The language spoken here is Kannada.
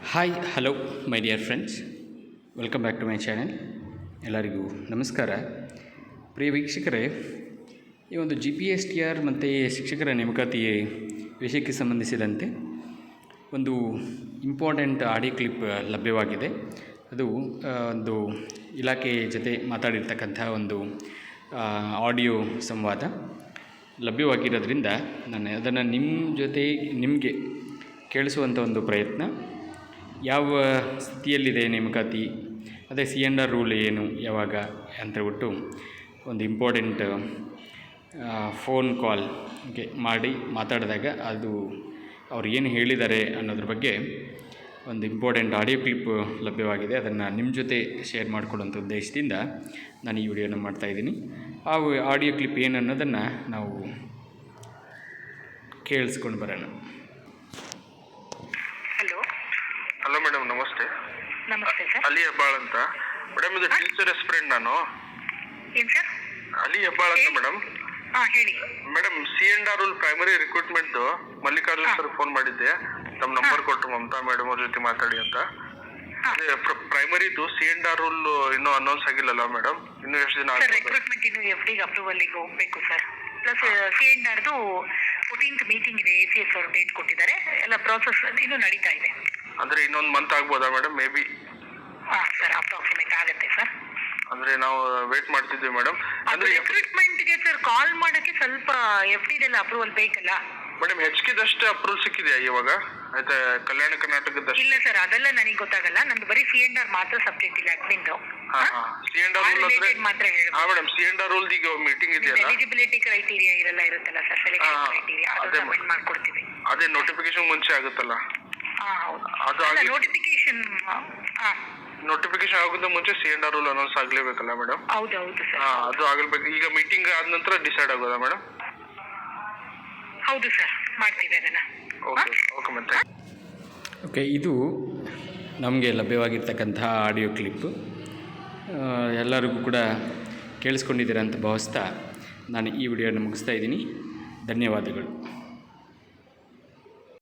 Hi hello my dear friends, welcome back to my channel. ಎಲ್ಲರಿಗೂ ನಮಸ್ಕಾರ. ಪ್ರಿಯ ವೀಕ್ಷಕರೇ, ಈ ಒಂದು GPSTR ಮತ್ತು ಶಿಕ್ಷಕರ ನೇಮಕಾತಿ ವಿಷಯಕ್ಕೆ ಸಂಬಂಧಿಸಿದಂತೆ ಒಂದು ಇಂಪಾರ್ಟೆಂಟ್ ಆಡಿಯೋ ಕ್ಲಿಪ್ ಲಭ್ಯವಾಗಿದೆ. ಅದು ಒಂದು ಇಲಾಖೆ ಜೊತೆ ಮಾತಾಡಿರ್ತಕ್ಕಂಥ ಒಂದು ಆಡಿಯೋ ಸಂವಾದ ಲಭ್ಯವಾಗಿರೋದ್ರಿಂದ ನಾನು ಅದನ್ನು ನಿಮ್ಮ ಜೊತೆ ನಿಮಗೆ ಕೇಳಿಸುವಂಥ ಒಂದು ಪ್ರಯತ್ನ. ಯಾವ ಸ್ಥಿತಿಯಲ್ಲಿದೆ ನೇಮಕಾತಿ, ಅದೇ C&R ರೂಲ್ ಏನು, ಯಾವಾಗ ಅಂತೇಳ್ಬಿಟ್ಟು ಒಂದು ಇಂಪಾರ್ಟೆಂಟ್ ಫೋನ್ ಕಾಲ್ ಮಾಡಿ ಮಾತಾಡಿದಾಗ ಅದು ಅವ್ರು ಏನು ಹೇಳಿದ್ದಾರೆ ಅನ್ನೋದ್ರ ಬಗ್ಗೆ ಒಂದು ಇಂಪಾರ್ಟೆಂಟ್ ಆಡಿಯೋ ಕ್ಲಿಪ್ ಲಭ್ಯವಾಗಿದೆ. ಅದನ್ನು ನಿಮ್ಮ ಜೊತೆ ಶೇರ್ ಮಾಡಿಕೊಡುವಂಥ ಉದ್ದೇಶದಿಂದ ನಾನು ಈ ವಿಡಿಯೋನ ಮಾಡ್ತಾಯಿದ್ದೀನಿ. ಆ ಆಡಿಯೋ ಕ್ಲಿಪ್ ಏನು ಅನ್ನೋದನ್ನು ನಾವು ಕೇಳಿಸ್ಕೊಂಡು ಬರೋಣ. ಹಲೋ ಮೇಡಮ್, ನಮಸ್ತೆ. ನಮಸ್ತೆ ಸರ್. ಅಲಿ ಹೆಬ್ಬಾಳ್ ಅಂತ ಮೇಡಮ್. ಇದು ಟೀಚರ್ ಎಸ್ಪಿರೆಂಟ್ ನಾನು. ಏನು ಸರ್? ಅಲಿ ಹೆಬ್ಬಾಳ್ ಅಂತ ಮೇಡಮ್. ಹೇಳಿ madam. C&R rule primary recruitment Mallikarjun sir phone ಮಾಡಿದ್ದೆ. ತಮ್ಮ ನಂಬರ್ ಕೊಟ್ಟರು ಮಮತಾ ಮೇಡಮ್ ಅವ್ರ ಜೊತೆ ಮಾತಾಡಿ ಅಂತ. ಅದೇ ಪ್ರೈಮರಿದು C&R ರೂಲ್ ಇನ್ನೂ ಅನೌನ್ಸ್ ಆಗಿಲ್ಲಲ್ಲ ಮೇಡಮ್? ಇನ್ನೂ ಎಷ್ಟು ದಿನ ಸರ್? ರಿಕ್ರೂಟ್ಮೆಂಟ್ ಇನ್ನು FD ಅಪ್ರೂವಲ್ಗೆ ಹೋಗಬೇಕು ಸರ್. ಪ್ಲಸ್ C&Rದು 14th ಮೀಟಿಂಗ್ ಇದೆ. ACS ಅವರು ಡೇಟ್ ಕೊಟ್ಟಿದ್ದಾರೆ. ಎಲ್ಲ ಪ್ರಾಸೆಸ್ ಇನ್ನೂ ನಡೀತಾ ಇದೆ. ಅಂದ್ರೆ ಇನ್ನೊಂದು ಮಂತ್ ಆಗ್ಬೋದಾ madam? May be. Sir approximate ಆಗುತ್ತೆ ಸರ್. ಅಂದ್ರೆ ನಾವು ವೇಟ್ ಮಾಡ್ತಿದ್ವಿ ಮೇಡಮ್. ಅಂದ್ರೆ ರಿಕ್ರೂಟ್ಮೆಂಟ್ಗೆ ಸರ್ ಕಾಲ್ ಮಾಡೋಕ್ಕೆ ಸ್ವಲ್ಪ FDದೆಲ್ಲ ಅಪ್ರೂವಲ್ ಬೇಕಲ್ಲ ಮೇಡಮ್? HKದಷ್ಟೇ ಅಪ್ರೂವಲ್ ಸಿಕ್ಕಿದೆಯಾ ಇವಾಗ? ಆಯ್ತಾ, ಕಲ್ಯಾಣ ಕರ್ನಾಟಕದಷ್ಟು ಇಲ್ಲ ಸರ್, ಅದೆಲ್ಲ ನನಗೆ ಗೊತ್ತಾಗಲ್ಲ. ನಂದು ಬರೀ C&R ಮಾತ್ರ ಸಬ್ಜೆಕ್ಟ್ ಇಲ್ಲ, ಅಡ್ಮಿನ್ದು. C&R ರೂಲ್ ಅಂದ್ರೆ ಮಾತ್ರ ಹೇಳಿ. ಮೇಡಮ್, C&R ರೂಲ್ ಈಗ ಮೀಟಿಂಗ್ ಇದೆಯಲ್ಲ, ಎಲಿಜಿಬಿಲಿಟಿ ಕ್ರೈಟೀರಿಯಾ ಇರುತ್ತಲ್ಲ ಸರ್, ಸೆಲೆಕ್ಷನ್ ಕ್ರೈಟೀರಿಯಾ, ಅದು ಸಬ್ಮಿಟ್ ಮಾಡ್ಕೊಡ್ತೀವಿ. ಅದೇ ನೋಟಿಫಿಕೇಶನ್ ಮುಂಚೆ ಆಗುತ್ತಲ್ಲ? ಹೌದು. ಅದು ನೋಟಿಫಿಕೇಶನ್ ಆಗೋದ ಮುಂಚೆ C&R ರೂಲ್ ಅನೌನ್ಸ್ ಆಗ್ಲೇಬೇಕಲ್ಲ ಮೇಡಮ್? ಹೌದೌದು ಸರ್. ಅದು ಆಗಲ್ಬೇಕು. ಈಗ ಮೀಟಿಂಗ್ ಆದ ನಂತರ ಡಿಸೈಡ್ ಆಗೋದಾ ಮೇಡಮ್? ಹೌದು ಸರ್, ಮಾಡ್ತೀವಿ ಅದನ್ನು. ಓಕೆ ಮತ್ತೆ. ಓಕೆ, ಇದು ನಮಗೆ ಲಭ್ಯವಾಗಿರ್ತಕ್ಕಂಥ ಆಡಿಯೋ ಕ್ಲಿಪ್ಪು. ಎಲ್ಲರಿಗೂ ಕೂಡ ಕೇಳಿಸ್ಕೊಂಡಿದ್ದೀರ ಅಂತ ಭಾವಿಸ್ತಾ ನಾನು ಈ ವಿಡಿಯೋನ ಮುಗಿಸ್ತಾ ಇದ್ದೀನಿ. ಧನ್ಯವಾದಗಳು.